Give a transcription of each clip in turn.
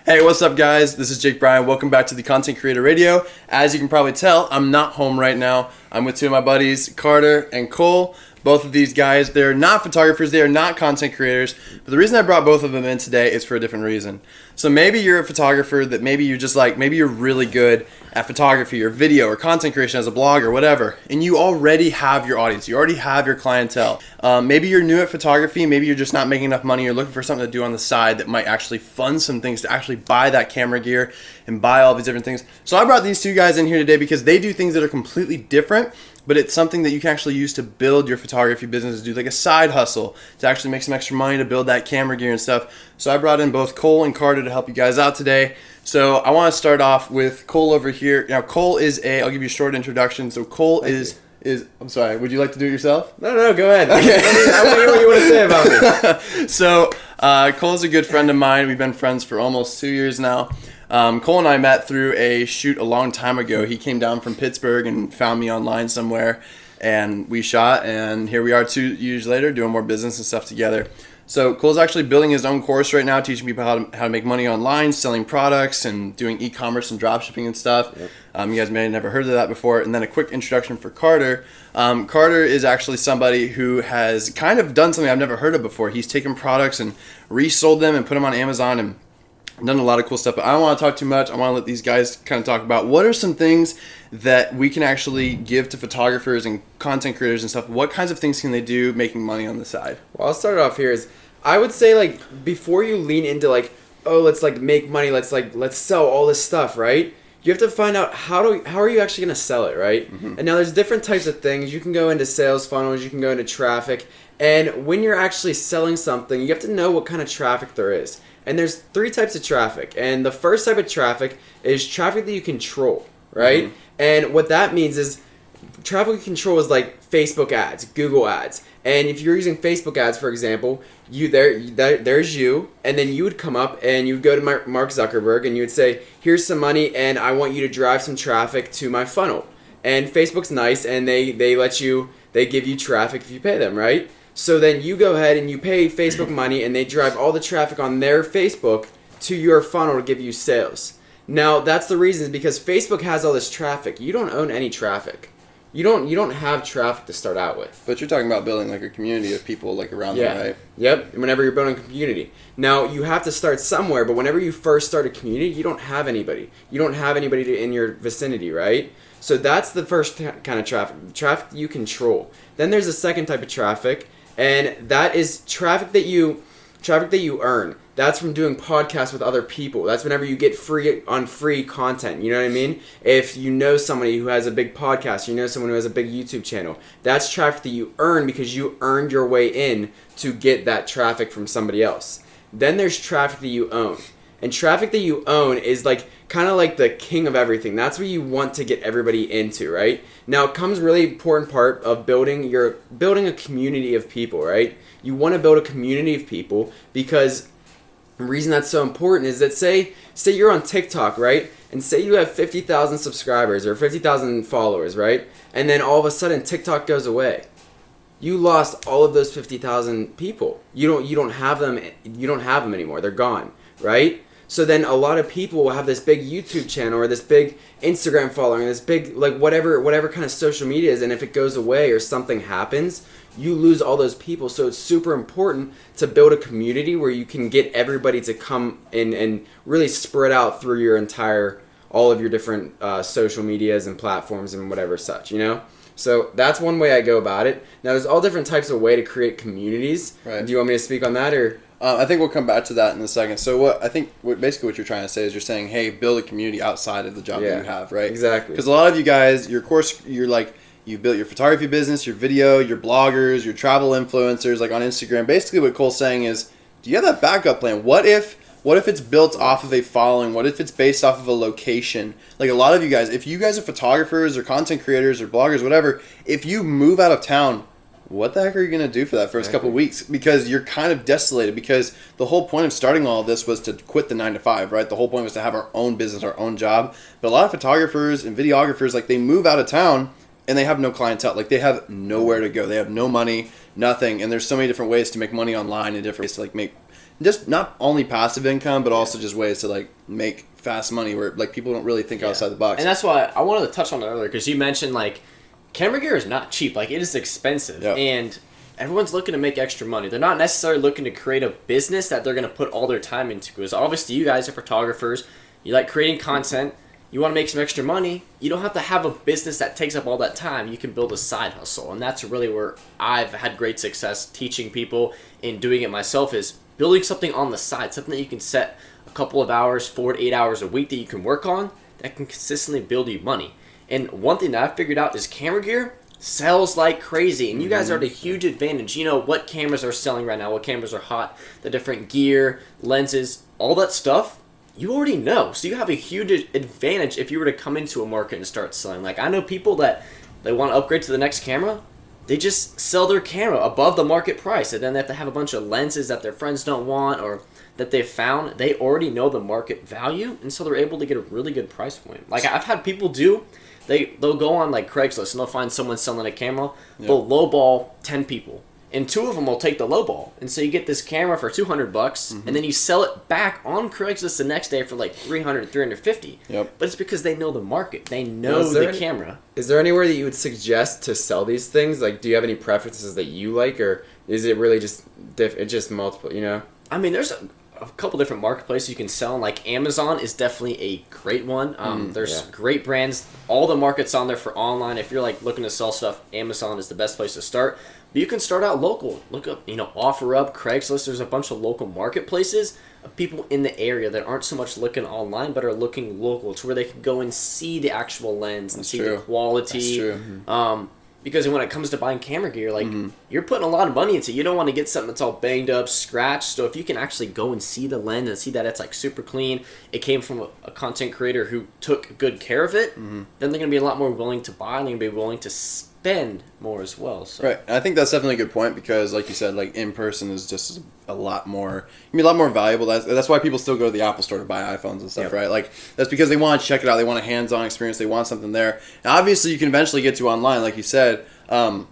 Hey, what's up guys? This is Jake Bryan. Welcome back to the Content Creator Radio. As you can probably tell, I'm not home right now. I'm with two of my buddies, Carter and Cole. Both of these guys, they're not photographers, they are not content creators, but the reason I brought both of them in today is for a different reason. So maybe you're a photographer that maybe you're really good at photography or video or content creation as a blogger or whatever, and you already have your audience, you already have your clientele. Maybe you're new at photography, maybe you're just not making enough money, you're looking for something to do on the side that might actually fund some things to actually buy that camera gear and buy all these different things. So I brought these two guys in here today because they do things that are completely different, but it's something that you can actually use to build your photography business, to do like a side hustle, to actually make some extra money to build that camera gear and stuff. So I brought in both Cole and Carter to help you guys out today. So I want to start off with Cole over here. Now Cole I'll give you a short introduction. So Cole is I'm sorry, would you like to do it yourself? No, go ahead. Okay. I want to hear what you want to say about me. So Cole's a good friend of mine. We've been friends for almost 2 years now. Cole and I met through a shoot a long time ago. He came down from Pittsburgh and found me online somewhere, and we shot, and here we are 2 years later doing more business and stuff together. So Cole's actually building his own course right now, teaching people how to make money online, selling products, and doing e-commerce and dropshipping and stuff. Yep. You guys may have never heard of that before. And then a quick introduction for Carter. Carter is actually somebody who has kind of done something I've never heard of before. He's taken products and resold them and put them on Amazon and done a lot of cool stuff, but I don't want to talk too much. I want to let these guys kind of talk about what are some things that we can actually give to photographers and content creators and stuff. What kinds of things can they do making money on the side? Well, I'll start off here. I would say before you lean into let's make money, let's sell all this stuff, right? You have to find out how are you actually going to sell it, right? Mm-hmm. And now there's different types of things. You can go into sales funnels, you can go into traffic, and when you're actually selling something, you have to know what kind of traffic there is. And there's 3 types of traffic. And the first type of traffic is traffic that you control, right? Mm-hmm. And what that means is traffic you control is like Facebook ads, Google ads. And if you're using Facebook ads, for example, there's you, and then you would come up and you would go to Mark Zuckerberg and you would say, here's some money and I want you to drive some traffic to my funnel. And Facebook's nice and they give you traffic if you pay them, right? So then you go ahead and you pay Facebook money and they drive all the traffic on their Facebook to your funnel to give you sales. Now that's the reason, is because Facebook has all this traffic. You don't own any traffic. You don't have traffic to start out with. But you're talking about building like a community of people like around them, right? Yep. Whenever you're building a community. Now you have to start somewhere, but whenever you first start a community, you don't have anybody. You don't have anybody in your vicinity, right? So that's the first kind of traffic you control. Then there's a second type of traffic, and that is traffic that you earn. That's from doing podcasts with other people. That's whenever you get free content. You know what I mean? If you know somebody who has a big podcast, you know someone who has a big YouTube channel, that's traffic that you earn because you earned your way in to get that traffic from somebody else. Then there's traffic that you own. And traffic that you own is kind of like the king of everything. That's what you want to get everybody into, right? Now it comes really important part of building a community of people, right? You want to build a community of people because the reason that's so important is that say you're on TikTok, right? And say you have 50,000 subscribers or 50,000 followers, right? And then all of a sudden TikTok goes away. You lost all of those 50,000 people. You don't have them anymore. They're gone, right? So then a lot of people will have this big YouTube channel or this big Instagram following, this big whatever kind of social media is, and if it goes away or something happens, you lose all those people. So it's super important to build a community where you can get everybody to come in and really spread out through all of your different social medias and platforms and whatever such, you know? So that's one way I go about it. Now there's all different types of way to create communities. Right. Do you want me to speak on that or? I think we'll come back to that in a second. So basically what you're trying to say is you're saying, hey, build a community outside of the job that you have, right? Exactly. Because a lot of you guys, your course, you've built your photography business, your video, your bloggers, your travel influencers, like on Instagram. Basically what Cole's saying is, do you have that backup plan? What if it's built off of a following? What if it's based off of a location? Like a lot of you guys, if you guys are photographers or content creators or bloggers, whatever, if you move out of town, what the heck are you going to do for that first couple of weeks? Because you're kind of desolated, because the whole point of starting all of this was to quit the 9-to-5, right? The whole point was to have our own business, our own job. But a lot of photographers and videographers, they move out of town and they have no clientele. They have nowhere to go. They have no money, nothing. And there's so many different ways to make money online and different ways to make just not only passive income, but also just ways to like make fast money where like people don't really think outside the box. And that's why I wanted to touch on it earlier, because you mentioned like camera gear is not cheap. Like it is expensive, and everyone's looking to make extra money. They're not necessarily looking to create a business that they're going to put all their time into. Because obviously you guys are photographers. You like creating content. You want to make some extra money. You don't have to have a business that takes up all that time. You can build a side hustle. And that's really where I've had great success teaching people and doing it myself, is building something on the side, something that you can set a couple of hours, 4 to 8 hours a week that you can work on that can consistently build you money. And one thing that I figured out is camera gear sells like crazy. And you guys are at a huge advantage. You know what cameras are selling right now, what cameras are hot, the different gear, lenses, all that stuff. You already know. So you have a huge advantage if you were to come into a market and start selling. Like I know people that they want to upgrade to the next camera. They just sell their camera above the market price, and then they have to have a bunch of lenses that their friends don't want or that they've found. They already know the market value, and so they're able to get a really good price point. Like I've had people do, they'll go on like Craigslist and they'll find someone selling a camera. They'll lowball 10 people, and 2 of them will take the lowball, and so you get this camera for $200, and then you sell it back on Craigslist the next day for like $300, $350. But it's because they know the market. They know the camera. Is there anywhere that you would suggest to sell these things? Like, do you have any preferences that you like, or is it really just it's just multiple? You know, I mean, there's a couple different marketplaces you can sell. Like Amazon is definitely a great one. There's great brands. All the markets on there for online. If you're like looking to sell stuff, Amazon is the best place to start. But you can start out local. Look up, OfferUp, Craigslist. There's a bunch of local marketplaces of people in the area that aren't so much looking online, but are looking local, to where they can go and see the actual lens and see the quality. That's true. Because when it comes to buying camera gear, like you're putting a lot of money into it. You don't want to get something that's all banged up, scratched. So if you can actually go and see the lens and see that it's like super clean, it came from a content creator who took good care of it, then they're going to be a lot more willing to buy, and they're going to be willing to spend more as well. So. Right, and I think that's definitely a good point, because like you said, like in person is just a lot more, a lot more valuable. That's why people still go to the Apple store to buy iPhones and stuff, right? Like that's because they want to check it out, they want a hands-on experience, they want something there. And obviously you can eventually get to online, like you said, but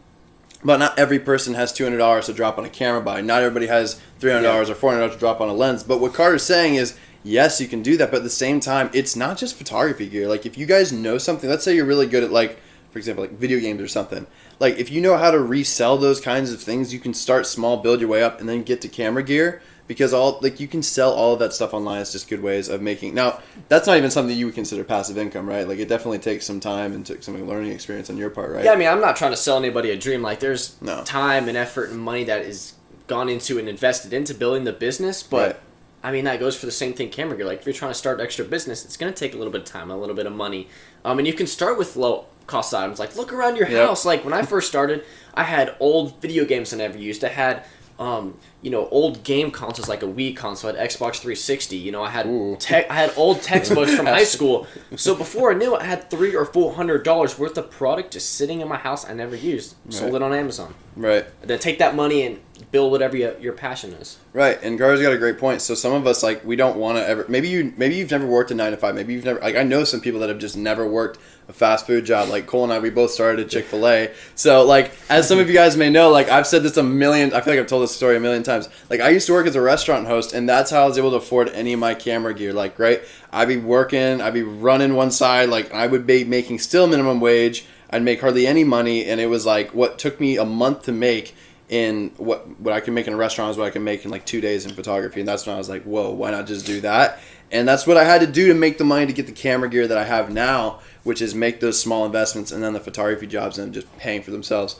not every person has $200 to drop on a camera buy. Not everybody has $300 or $400 to drop on a lens. But what Carter's saying is, yes, you can do that, but at the same time, it's not just photography gear. Like if you guys know something, let's say you're really good at, like, for example, like video games or something. Like if you know how to resell those kinds of things, you can start small, build your way up, and then get to camera gear, because you can sell all of that stuff online. It's just good ways of making. Now, that's not even something you would consider passive income, right? Like it definitely takes some time and took some learning experience on your part, right? Yeah, I mean, I'm not trying to sell anybody a dream. Like there's time and effort and money that is gone into and invested into building the business, but I mean, that goes for the same thing camera gear. Like if you're trying to start extra business, it's going to take a little bit of time, a little bit of money. And you can start with low cost items. Like look around your house. Like when I first started, I had old video games I never used. I had old game consoles, like a Wii console. I had Xbox 360. I had old textbooks from high school. So before I knew it, I had $300 or $400 worth of product just sitting in my house I never used. Sold it on Amazon. Right. And then take that money and build whatever your passion is. Right. And Gar's got a great point. So some of us, like, we don't want to ever. Maybe you've never worked a 9 to 5. Maybe you've never. Like I know some people that have just never worked a fast food job. Like Cole and I, we both started at Chick-fil-A. So like, as some of you guys may know, like I've said this I feel like I've told this story a million times. Like I used to work as a restaurant host, and that's how I was able to afford any of my camera gear. Like, right, I'd be working, I'd be running one side, like I would be making still minimum wage. I'd make hardly any money, and it was like what took me a month to make in what I can make in a restaurant is what I can make in like 2 days in photography. And that's when I was like, whoa, why not just do that? And that's what I had to do to make the money to get the camera gear that I have now, which is make those small investments and then the photography jobs and just paying for themselves.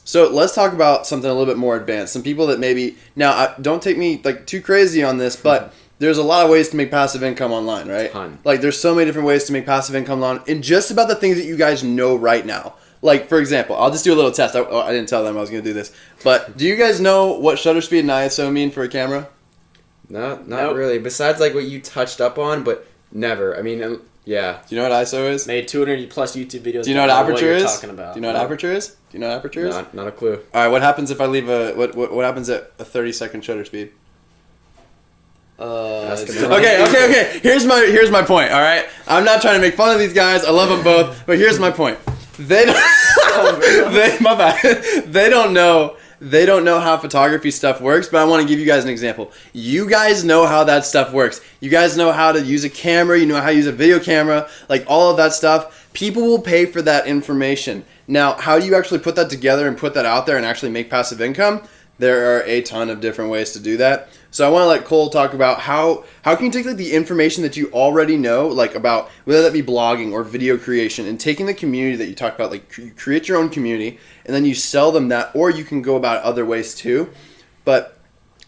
So let's talk about something a little bit more advanced. Some people that maybe, now don't take me like too crazy on this, but there's a lot of ways to make passive income online, right? Like there's so many different ways to make passive income online, and just about the things that you guys know right now. Like, for example, I'll just do a little test. I didn't tell them I was going to do this. But do you guys know what shutter speed and ISO mean for a camera? Not really. Besides, like, what you touched up on, but never. I mean, yeah. Do you know what ISO is? Made 200 plus YouTube videos. Do you know what aperture is? Talking about. Do you know what aperture is? Do you know what aperture is? Not a clue. All right, what happens if I leave what happens at a 30-second shutter speed? Okay. Here's my point. All right, I'm not trying to make fun of these guys. I love them both, but here's my point. They don't, my bad. They don't know they don't know how photography stuff works, but I want to give you guys an example. You guys know how that stuff works. You guys know how to use a camera. You know how to use a video camera, like all of that stuff. People will pay for that information. Now, how do you actually put that together and put that out there and actually make passive income? There are a ton of different ways to do that. So I want to let Cole talk about how can you take like the information that you already know, like about whether that be blogging or video creation, and taking the community that you talk about, like you create your own community and then you sell them that, or you can go about it other ways too. But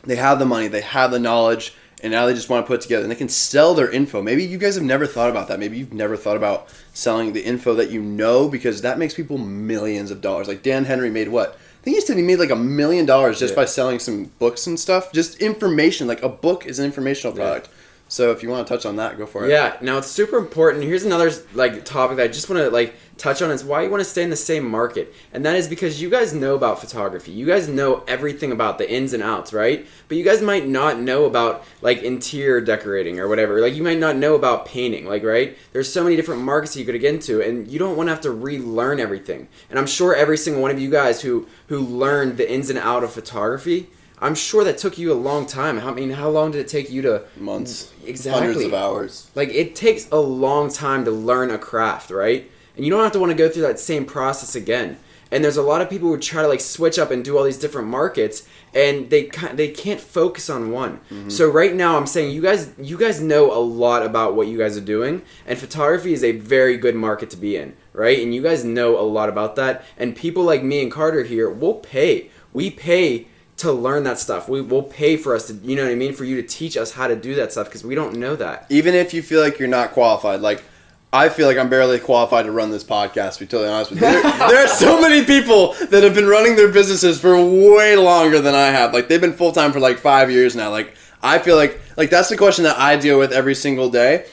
they have the money, they have the knowledge, and now they just want to put it together and they can sell their info. Maybe you guys have never thought about that. Maybe you've never thought about selling the info that you know, because that makes people millions of dollars. Like Dan Henry made what? I think he said he made like $1 million just by selling some books and stuff. Just information. Like a book is an informational product. So if you want to touch on that, go for it. Yeah. Now it's super important. Here's another like topic that I just want to like touch on is why you want to stay in the same market. And that is because you guys know about photography. You guys know everything about the ins and outs, right? But you guys might not know about like interior decorating or whatever. Like you might not know about painting, like, right? There's so many different markets that you could get into, and you don't want to have to relearn everything. And I'm sure every single one of you guys who learned the ins and out of photography, I'm sure that took you a long time. I mean, how long did it take you to... Months. Exactly. Hundreds of hours. Like, it takes a long time to learn a craft, right? And you don't have to want to go through that same process again. And there's a lot of people who try to, like, switch up and do all these different markets, and they can't focus on one. Mm-hmm. So right now, I'm saying you guys know a lot about what you guys are doing, and photography is a very good market to be in, right? And you guys know a lot about that. And people like me and Carter here, we'll pay. We pay to learn that stuff. We will pay for us to, you know what I mean, for you to teach us how to do that stuff, because we don't know that. Even if you feel like you're not qualified, like I feel like I'm barely qualified to run this podcast, to be totally honest with you. There are so many people that have been running their businesses for way longer than I have. Like they've been full-time for like 5 years now. Like I feel like that's the question that I deal with every single day.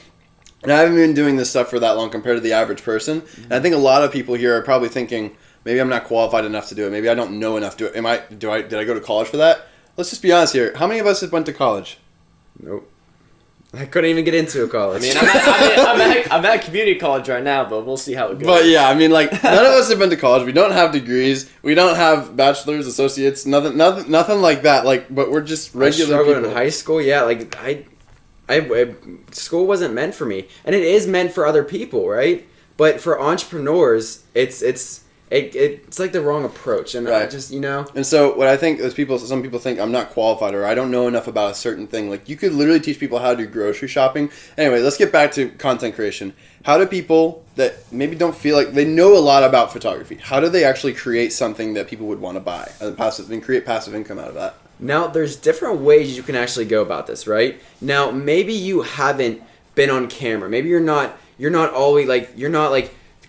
And I haven't been doing this stuff for that long compared to the average person. And I think a lot of people here are probably thinking, maybe I'm not qualified enough to do it. Maybe I don't know enough to do it. Did I go to college for that? Let's just be honest here. How many of us have went to college? Nope. I couldn't even get into a college. I mean, I'm at community college right now, but we'll see how it goes. But yeah, I mean, like none of us have been to college. We don't have degrees. We don't have bachelors, associates, nothing like that. Like, but we're just regular people. In high school. Yeah, like school wasn't meant for me, and it is meant for other people, right? But for entrepreneurs, it's like the wrong approach, and right. I just, you know. And so what I think is some people think I'm not qualified or I don't know enough about a certain thing. Like you could literally teach people how to do grocery shopping. Anyway, let's get back to content creation. How do people that maybe don't feel like they know a lot about photography, how do they actually create something that people would want to buy and create passive income out of that? Now, there's different ways you can actually go about this, right? Now, maybe you haven't been on camera. Maybe you're not always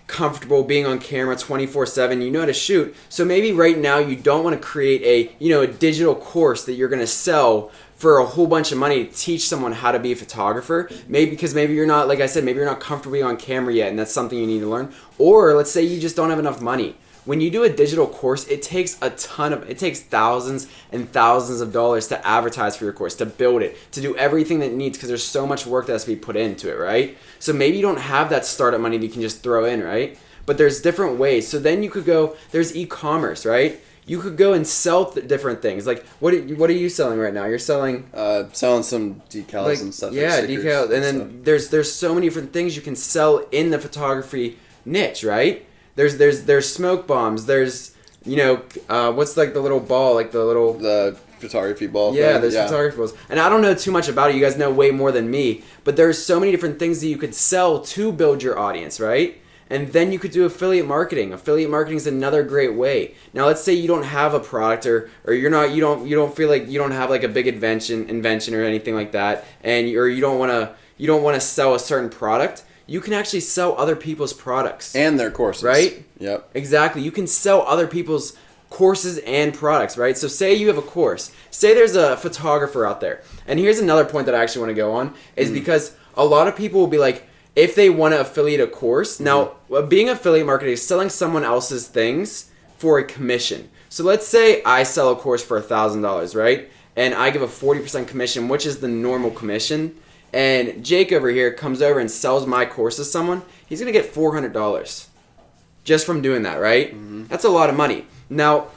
comfortable being on camera 24/7. You know how to shoot. So maybe right now you don't want to create a digital course that you're going to sell for a whole bunch of money to teach someone how to be a photographer. Maybe you're not, like I said, maybe you're not comfortable being on camera yet, and that's something you need to learn. Or let's say you just don't have enough money. When you do a digital course, it takes thousands and thousands of dollars to advertise for your course, to build it, to do everything that it needs, because there's so much work that has to be put into it, right? So maybe you don't have that startup money that you can just throw in, right? But there's different ways. So then you could go, there's e-commerce, right? You could go and sell different things. Like, what are you selling right now? You're selling... selling some decals and stuff. Yeah, like decals. And then there's so many different things you can sell in the photography niche, right? There's smoke bombs. There's, what's like the little ball, like the photography ball. Yeah, there's photography balls. And I don't know too much about it. You guys know way more than me. But there's so many different things that you could sell to build your audience, right? And then you could do affiliate marketing. Affiliate marketing is another great way. Now, let's say you don't have a product, or you don't feel like you don't have like a big invention or anything like that, or you don't want to sell a certain product. You can actually sell other people's products and their courses, right? Yep, exactly. You can sell other people's courses and products, right? So say you have a course. Say there's a photographer out there, and here's another point that I actually want to go on is because a lot of people will be like, if they want to affiliate a course. Now, being affiliate marketing is selling someone else's things for a commission. So let's say I sell a course for $1,000, right? And I give a 40% commission, which is the normal commission. And Jake over here comes over and sells my course to someone. He's going to get $400 just from doing that, right? Mm-hmm. That's a lot of money. Now,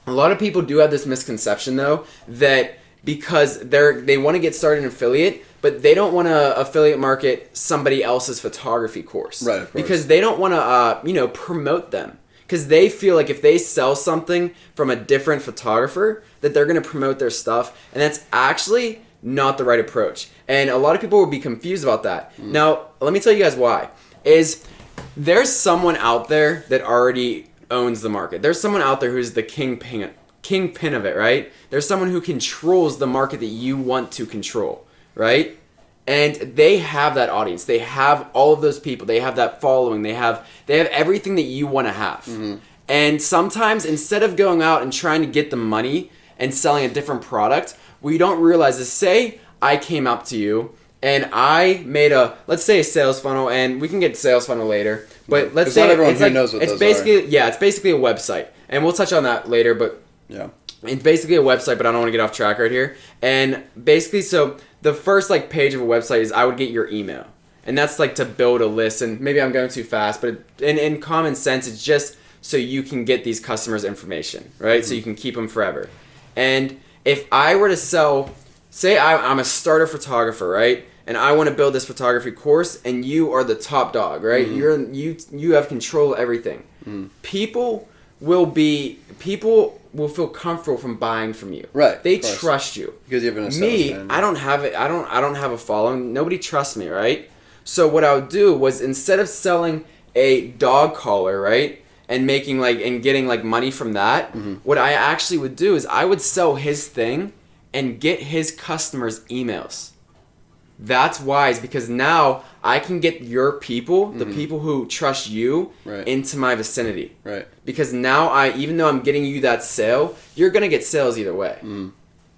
A lot of people do have this misconception though that because they want to get started in affiliate, but they don't want to affiliate market somebody else's photography course, right? Of course. Because they don't want to promote them, because they feel like if they sell something from a different photographer that they're going to promote their stuff, and that's actually not the right approach. And a lot of people will be confused about that. Now, let me tell you guys why. Is there's someone out there that already owns the market. There's someone out there who's the kingpin of it, right? There's someone who controls the market that you want to control, right? And they have that audience. They have all of those people. They have that following. They have everything that you want to have. Mm-hmm. And sometimes instead of going out and trying to get the money and selling a different product, what you don't realize is, say I came up to you and I made let's say a sales funnel, and we can get sales funnel later, but let's say not everyone here knows what it's those basically, are. Yeah, it's basically a website, and we'll touch on that later, but yeah, it's basically a website, but I don't want to get off track right here. And basically, so the first page of a website is I would get your email, and that's to build a list. And maybe I'm going too fast, but in common sense, it's just so you can get these customers' information, right? Mm-hmm. So you can keep them forever. And if I were to sell, say I'm a starter photographer, right? And I want to build this photography course, and you are the top dog, right? Mm-hmm. You have control of everything. Mm-hmm. People will feel comfortable from buying from you. Right. They trust you. Because you have an Me, I don't have it. I don't have a following. Nobody trusts me, right? So what I would do was, instead of selling a dog collar, right, and making and getting money from that, mm-hmm. what I actually would do is I would sell his thing and get his customers' emails. That's wise, because now I can get your people, mm-hmm. the people who trust you, right. into my vicinity. Right. Because now even though I'm getting you that sale, you're going to get sales either way. Mm.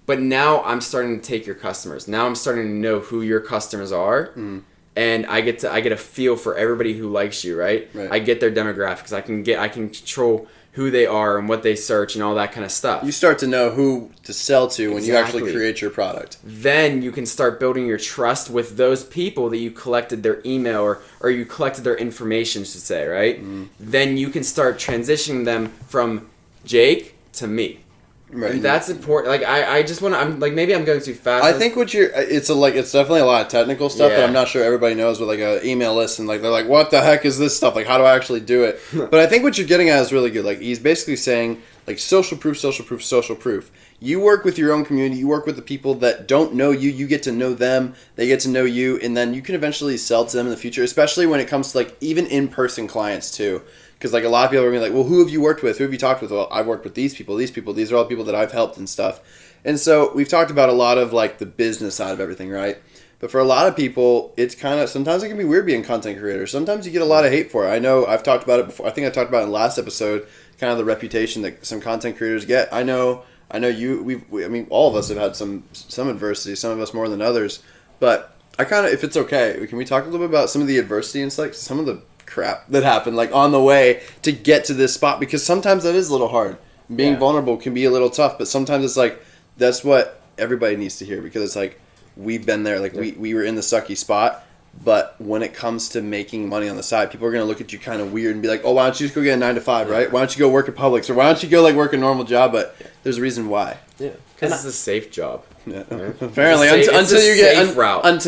But now I'm starting to take your customers. Now I'm starting to know who your customers are. Mm. And I get a feel for everybody who likes you, right? I get their demographics. I can control who they are and what they search and all that kind of stuff. You start to know who to sell to when you actually create your product. Then you can start building your trust with those people that you collected their email or you collected their information, should say, right? Mm. Then you can start transitioning them from Jake to me. Right. And that's important. I just want to. Maybe I'm going too fast. I think it's definitely a lot of technical stuff that I'm not sure everybody knows with an email list, and they're like, what the heck is this stuff? How do I actually do it? But I think what you're getting at is really good. He's basically saying social proof, social proof, social proof. You work with your own community. You work with the people that don't know you. You get to know them. They get to know you, and then you can eventually sell to them in the future. Especially when it comes to even in-person clients too. Because a lot of people are going to be well, who have you worked with? Who have you talked with? Well, I've worked with these people. These are all people that I've helped and stuff. And so we've talked about a lot of the business side of everything, right? But for a lot of people, it's sometimes it can be weird being a content creator. Sometimes you get a lot of hate for it. I know I've talked about it before. I think I talked about it in the last episode, kind of the reputation that some content creators get. I know you, all of us have had some adversity, some of us more than others. But if it's okay, can we talk a little bit about some of the adversity and some of the crap that happened on the way to get to this spot? Because sometimes that is a little hard. Being vulnerable can be a little tough, but sometimes it's that's what everybody needs to hear, because it's we've been there, we were in the sucky spot, but when it comes to making money on the side, people are going to look at you kind of weird and be like, oh, why don't you just go get a 9-to-5, right? Why don't you go work at Publix, or why don't you go work a normal job? But there's a reason why. Yeah, because it's a safe job. Yeah. Apparently, until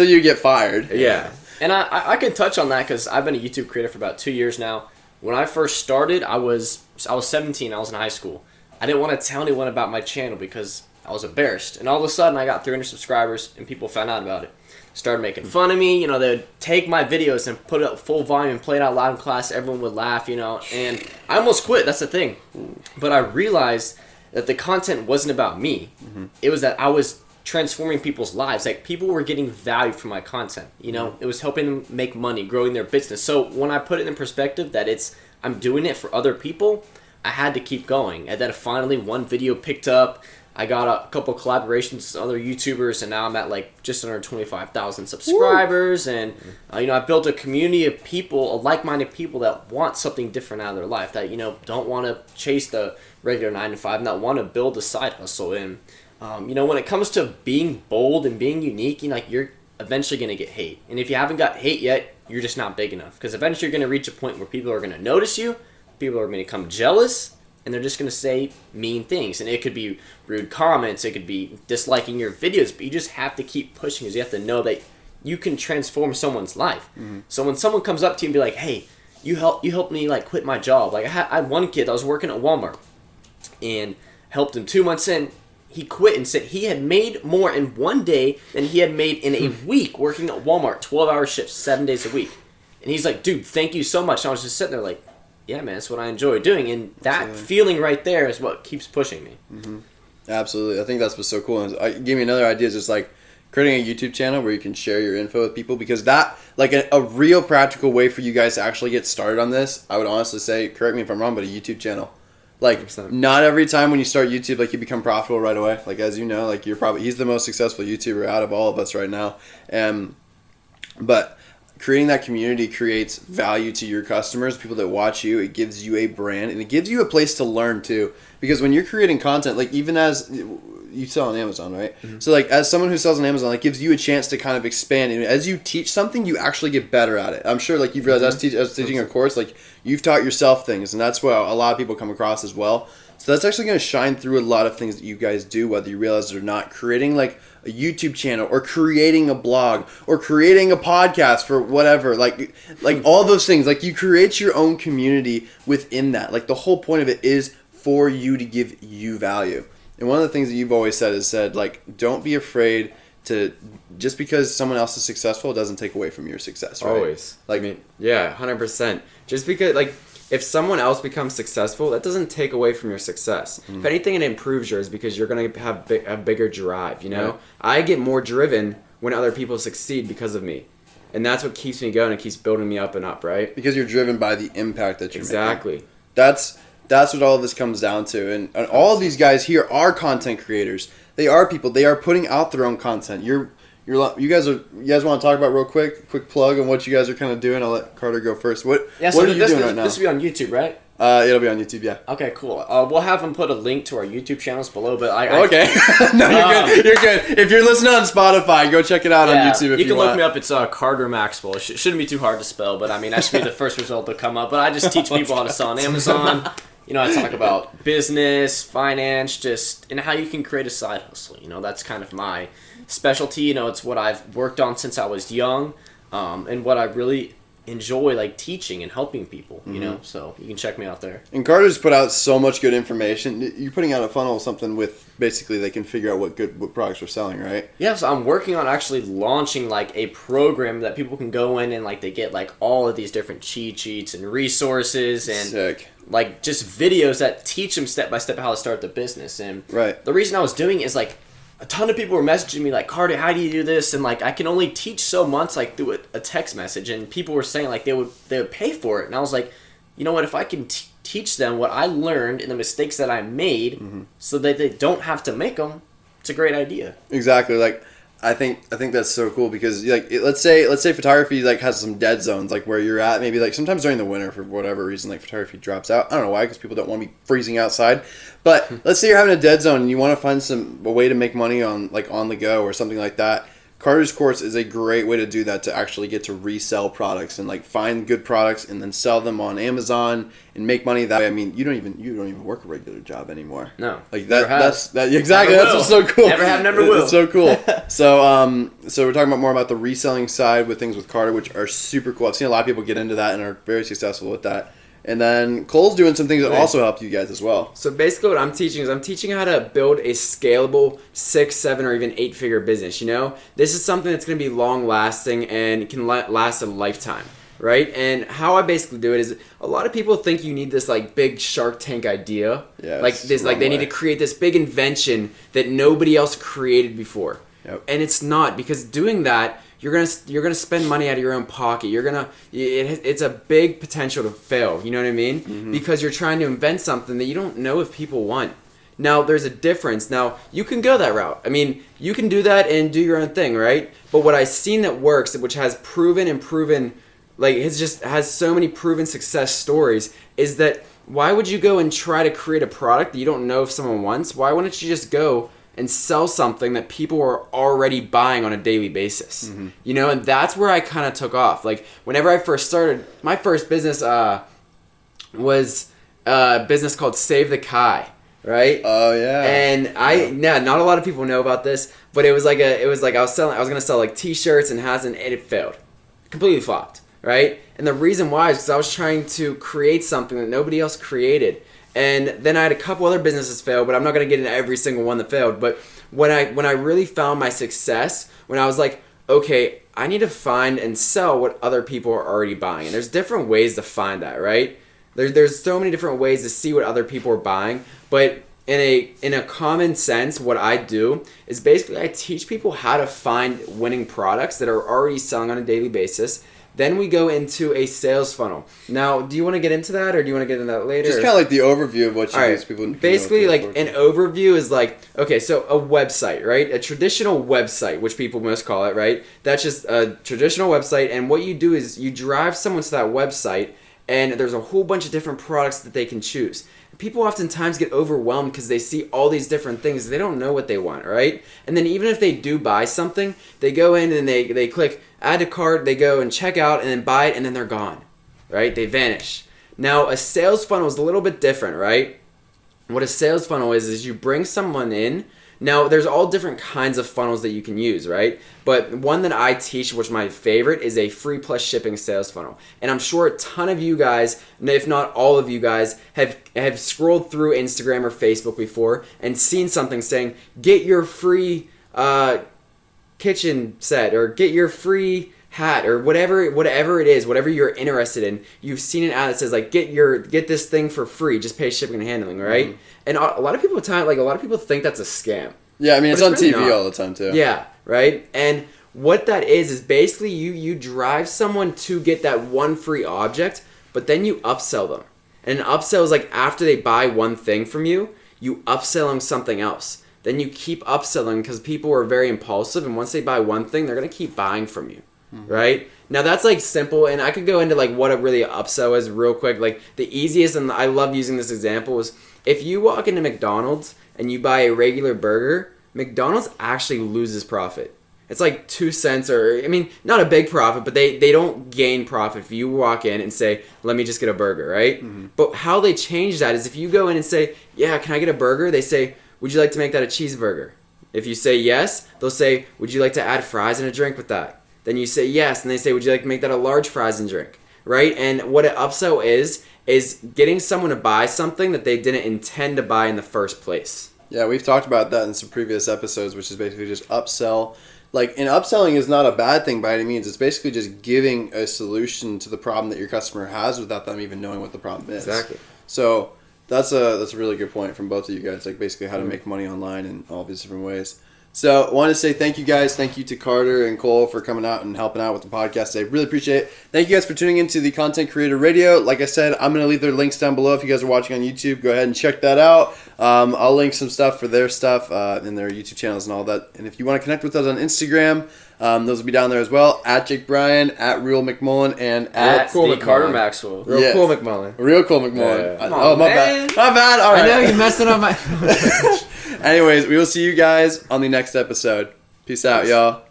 you get fired. Yeah. And I can touch on that because I've been a YouTube creator for about 2 years now. When I first started, I was 17. I was in high school. I didn't want to tell anyone about my channel because I was embarrassed. And all of a sudden, I got 300 subscribers, and people found out about it. Started making fun of me. They would take my videos and put it up full volume and play it out loud in class. Everyone would laugh, and I almost quit. That's the thing. But I realized that the content wasn't about me. Mm-hmm. It was that I was transforming people's lives. People were getting value from my content. It was helping them make money, growing their business. So when I put it in perspective that I'm doing it for other people, I had to keep going. And then finally one video picked up. I got a couple collaborations with other YouTubers, and now I'm at just under 25,000 subscribers. Woo! And I built a community of people, like-minded people that want something different out of their life, that don't want to chase the regular 9-to-5, and that want to build a side hustle. And when it comes to being bold and being unique, you're eventually going to get hate. And if you haven't got hate yet, you're just not big enough. Because eventually you're going to reach a point where people are going to notice you, people are going to become jealous, and they're just going to say mean things. And it could be rude comments, it could be disliking your videos, but you just have to keep pushing because you have to know that you can transform someone's life. So when someone comes up to you and be like, hey, you helped me like quit my job. Like I had one kid that was working at Walmart and helped him 2 months in. He quit and said he had made more in one day than he had made in a week working at Walmart, 12-hour shifts, 7 days a week. And he's like, dude, thank you so much. And I was just sitting there like, yeah, man, that's what I enjoy doing. And that feeling right there is what keeps pushing me. Absolutely. I think that's what's so cool. And it gave me another idea, just like creating a YouTube channel where you can share your info with people, because that, like a real practical way for you guys to actually get started on this, I would honestly say, correct me if I'm wrong, but a YouTube channel. Like 100%. Not every time when you start YouTube, like you become profitable right away. Like, as you know, like he's the most successful YouTuber out of all of us right now. But creating that community creates value to your customers, people that watch you. It gives you a brand, and it gives you a place to learn too. Because when you're creating content, like even as you sell on Amazon, right? So like as someone who sells on Amazon, it gives you a chance to kind of expand. And as you teach something, you actually get better at it. I'm sure like you've realized as teaching a course, like you've taught yourself things, and that's what a lot of people come across as well. So that's actually going to shine through a lot of things that you guys do, whether you realize it or not. Creating like a YouTube channel, or creating a blog, or creating a podcast for whatever, like all those things. Like you create your own community within that. Like the whole point of it is for you to give you value. And one of the things that you've always said is like, don't be afraid to, just because someone else is successful, it doesn't take away from your success, right? Always. Like, I mean, yeah, 100%. Just because, like, if someone else becomes successful, that doesn't take away from your success. If anything, it improves yours, because you're going to have a bigger drive, you know? Right. I get more driven when other people succeed because of me. And that's what keeps me going and keeps building me up and up, right? Because you're driven by the impact that you're making. Exactly. That's what all of this comes down to. And all of these guys here are content creators. They are people. They are putting out their own content. You guys want to talk about real quick plug on what you guys are kind of doing? I'll let Carter go first. What are you doing right now? This will be on YouTube, right? It'll be on YouTube, yeah. Okay, cool. We'll have them put a link to our YouTube channels below, but okay. No, you're good. If you're listening on Spotify, go check it out on YouTube if you can want. look me up. It's Carter Maxwell. It shouldn't be too hard to spell, but I mean, that should be the first result to come up. But I just teach people how to sell on Amazon. You know, I talk about business, finance, and how you can create a side hustle. You know, that's kind of my specialty. You know, it's what I've worked on since I was young, and what I really enjoy, like teaching and helping people. You know, so you can check me out there. And Carter's put out so much good information. You're putting out a funnel, something with basically they can figure out what products we're selling, right? Yeah, so I'm working on actually launching like a program that people can go in and like they get like all of these different cheat sheets and resources and Sick. Like just videos that teach them step by step how to start the business. And right. The reason I was doing it is like a ton of people were messaging me like, Carter, how do you do this? And like I can only teach so much like through a text message, and people were saying like they would pay for it. And I was like, you know what, if I can teach them what I learned and the mistakes that I made so that they don't have to make them, it's a great idea. Exactly. Like I think that's so cool, because like let's say photography like has some dead zones, like where you're at, maybe like sometimes during the winter for whatever reason, like photography drops out. I don't know why, because people don't want to be freezing outside. But let's say you're having a dead zone and you want to find a way to make money on the go or something like that. Carter's course is a great way to do that, to actually get to resell products and like find good products and then sell them on Amazon and make money that way. I mean, you don't even work a regular job anymore. No. Like that's exactly. That's what's so cool. Never have, never will. It's so cool. So we're talking more about the reselling side with things with Carter, which are super cool. I've seen a lot of people get into that and are very successful with that. And then Cole's doing some things that also help you guys as well. So basically what I'm teaching how to build a scalable 6, 7, or even 8-figure business, you know? This is something that's going to be long-lasting and can last a lifetime, right? And how I basically do it is, a lot of people think you need this like big Shark Tank idea. Yeah, like this, like they need to create this big invention that nobody else created before. Yep. And it's not, because doing that, you're gonna spend money out of your own pocket. It's a big potential to fail. You know what I mean? Because you're trying to invent something that you don't know if people want. Now there's a difference. Now you can go that route. I mean, you can do that and do your own thing, right? But what I've seen that works, which has proven, like has so many proven success stories, is that why would you go and try to create a product that you don't know if someone wants? Why wouldn't you just go and sell something that people are already buying on a daily basis? You know, and that's where I kind of took off. Like whenever I first started, my first business was a business called Save the Kai, right? Oh yeah. And not a lot of people know about this, but it was like I was gonna sell like T-shirts and hats, and it failed, completely flopped, right? And the reason why is because I was trying to create something that nobody else created, and then I had a couple other businesses fail, but I'm not gonna get into every single one that failed. But when I really found my success, when I was like, okay, I need to find and sell what other people are already buying, and there's different ways to find that, right? There's so many different ways to see what other people are buying, but in a common sense, what I do is basically I teach people how to find winning products that are already selling on a daily basis. Then we go into a sales funnel. Now, do you want to get into that, or do you want to get into that later? Just kind of like the overview of what you do. So people basically, like an overview is like, okay, so a website, right? A traditional website, which people most call it, right? That's just a traditional website, and what you do is you drive someone to that website, and there's a whole bunch of different products that they can choose. People oftentimes get overwhelmed because they see all these different things. They don't know what they want, right? And then even if they do buy something, they go in and they click add to cart, they go and check out and then buy it, and then they're gone, right? They vanish. Now, a sales funnel is a little bit different, right? What a sales funnel is you bring someone in. Now, there's all different kinds of funnels that you can use, right? But one that I teach, which is my favorite, is a free plus shipping sales funnel. And I'm sure a ton of you guys, if not all of you guys, have scrolled through Instagram or Facebook before and seen something saying, get your free kitchen set, or get your free hat, or whatever it is, whatever you're interested in. You've seen an ad that says like get this thing for free, just pay shipping and handling, right? Mm-hmm. And a lot of people think that's a scam. Yeah, I mean, it's on really TV all the time too. Yeah, right? And what that is basically you drive someone to get that one free object, but then you upsell them. And an upsell is like after they buy one thing from you, you upsell them something else. Then you keep upselling because people are very impulsive, and once they buy one thing, they're going to keep buying from you. Mm-hmm. Right? Now that's like simple, and I could go into like what a really upsell is real quick. Like the easiest, and I love using this example, is if you walk into McDonald's and you buy a regular burger, McDonald's actually loses profit. It's like 2 cents, or I mean, not a big profit, but they don't gain profit if you walk in and say, let me just get a burger, right? Mm-hmm. But how they change that is if you go in and say, yeah, can I get a burger? They say, would you like to make that a cheeseburger? If you say yes, they'll say, would you like to add fries and a drink with that? Then you say yes, and they say, would you like to make that a large fries and drink? Right? And what an upsell is getting someone to buy something that they didn't intend to buy in the first place. Yeah, we've talked about that in some previous episodes, which is basically just upsell. Like, and upselling is not a bad thing by any means. It's basically just giving a solution to the problem that your customer has without them even knowing what the problem is. Exactly. So that's a really good point from both of you guys, like basically how to make money online in all these different ways. So I want to say thank you guys. Thank you to Carter and Cole for coming out and helping out with the podcast today. Really appreciate it. Thank you guys for tuning into the Content Creator Radio. Like I said, I'm going to leave their links down below. If you guys are watching on YouTube, go ahead and check that out. I'll link some stuff for their stuff in their YouTube channels and all that. And if you want to connect with us on Instagram, those will be down there as well. At Jake Bryan, at Real McMullan, and at cool Carter Maxwell. Real cool McMullan. Real cool McMullan. Yeah. My bad. My bad. All right. I know you're messing up my... Anyways, we will see you guys on the next episode. Peace out, y'all.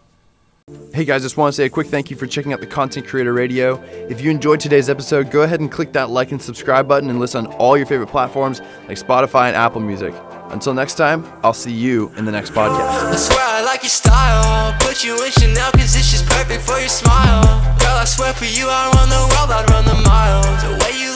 Hey guys, just want to say a quick thank you for checking out the Content Creator Radio. If you enjoyed today's episode, go ahead and click that like and subscribe button and listen on all your favorite platforms like Spotify and Apple Music. Until next time, I'll see you in the next podcast. I swear I like your style. Put you in Chanel cause it's just perfect for your smile. Girl, I swear for you I run the world, I'd run the miles. The way you